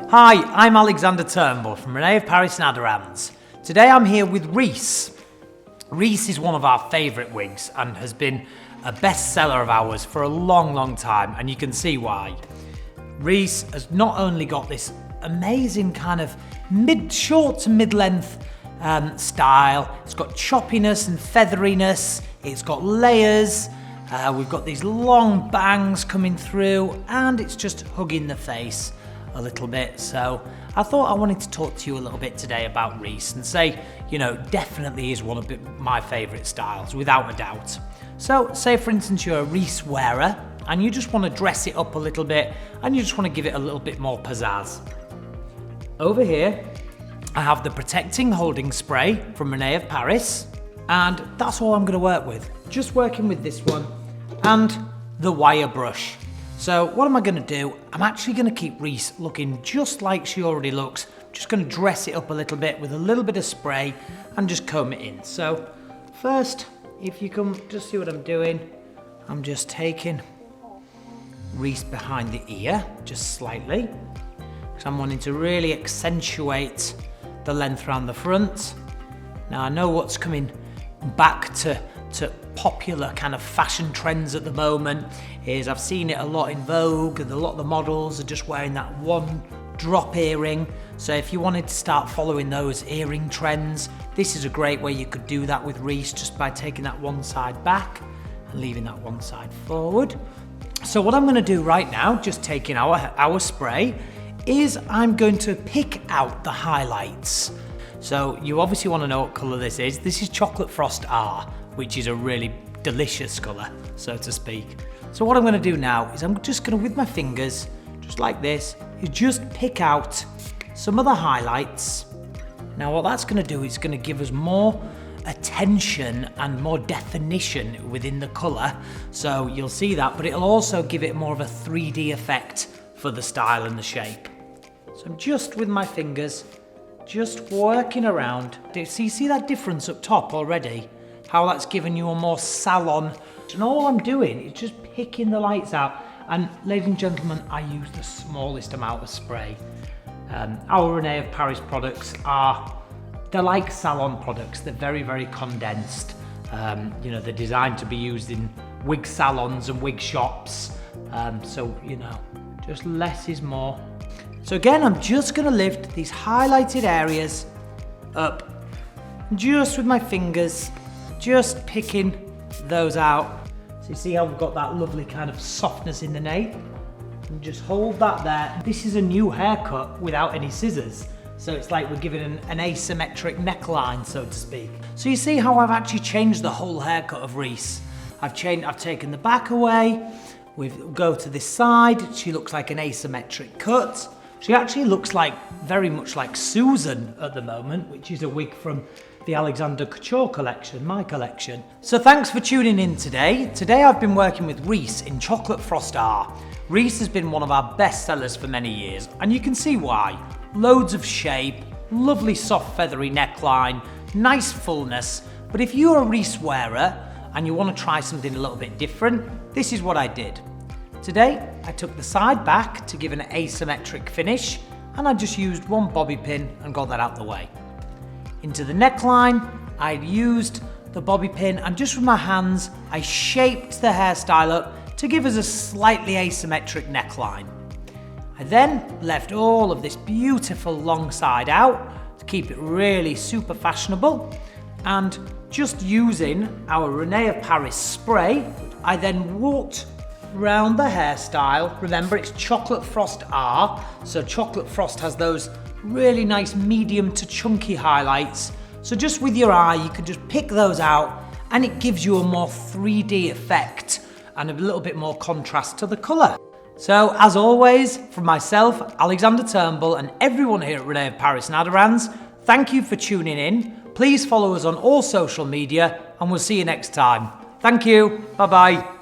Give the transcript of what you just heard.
Hi, I'm Alexander Turnbull from René of Paris and Aderans. Today I'm here with Reese. Reese is one of our favourite wigs and has been a bestseller of ours for a long time, and you can see why. Reese has not only got this amazing kind of short to mid-length style, it's got choppiness and featheriness, it's got layers, we've got these long bangs coming through, and it's just hugging the face a little bit. So I thought I wanted to talk to you a little bit today about Reese and say, you know, definitely is one of my favourite styles, without a doubt. So say for instance you're a Reese wearer and you just want to dress it up a little bit and you just want to give it a little bit more pizzazz. Over here I have the Protecting Holding Spray from René of Paris, and that's all I'm going to work with. Just working with this one and the wire brush. So what am I going to do? I'm actually going to keep Reese looking just like she already looks. I'm just going to dress it up a little bit with a little bit of spray and just comb it in. So first, if you can just see what I'm doing, I'm just taking Reese behind the ear, just slightly, because I'm wanting to really accentuate the length around the front. Now I know what's coming back to popular kind of fashion trends at the moment is I've seen it a lot in Vogue, and a lot of the models are just wearing that one drop earring. So if you wanted to start following those earring trends, this is a great way you could do that with Reese, just by taking that one side back and leaving that one side forward. So what I'm going to do right now, just taking our spray, is I'm going to pick out the highlights. So you obviously want to know what colour this is. This is Chocolate Frost R, which is a really delicious colour, so to speak. So what I'm going to do now is I'm just going to, with my fingers, just like this, is just pick out some of the highlights. Now what that's going to do is going to give us more attention and more definition within the colour. So you'll see that, but it'll also give it more of a 3D effect for the style and the shape. So I'm just with my fingers, just working around. So you see that difference up top already? How that's given you a more salon. And all I'm doing is just picking the lights out. And ladies and gentlemen, I use the smallest amount of spray. Our René of Paris products they're like salon products. They're very condensed. You know, they're designed to be used in wig salons and wig shops. So, you know, just less is more. So again, I'm just gonna lift these highlighted areas up, just with my fingers, just picking those out. So you see how we've got that lovely kind of softness in the nape? And just hold that there. This is a new haircut without any scissors. So it's like we're giving an asymmetric neckline, so to speak. So you see how I've actually changed the whole haircut of Reese. I've taken the back away, we go to this side, she looks like an asymmetric cut. She actually looks very much like Susan at the moment, which is a wig from the Alexander Couture Collection, my collection. So thanks for tuning in today. Today I've been working with Reese in Chocolate Frost R. Reese has been one of our best sellers for many years, and you can see why. Loads of shape, lovely soft feathery neckline, nice fullness. But if you're a Reese wearer and you want to try something a little bit different, this is what I did. Today, I took the side back to give an asymmetric finish, and I just used one bobby pin and got that out the way. Into the neckline, I used the bobby pin, and just with my hands, I shaped the hairstyle up to give us a slightly asymmetric neckline. I then left all of this beautiful long side out to keep it really super fashionable, and just using our René of Paris spray, I then walked round the hairstyle. Remember, it's Chocolate Frost R, so Chocolate Frost has those really nice medium to chunky highlights. So just with your eye, you can just pick those out, and it gives you a more 3D effect and a little bit more contrast to the colour. So as always, from myself, Alexander Turnbull, and everyone here at René of Paris and Aderans, thank you for tuning in. Please follow us on all social media, and we'll see you next time. Thank you. Bye-bye.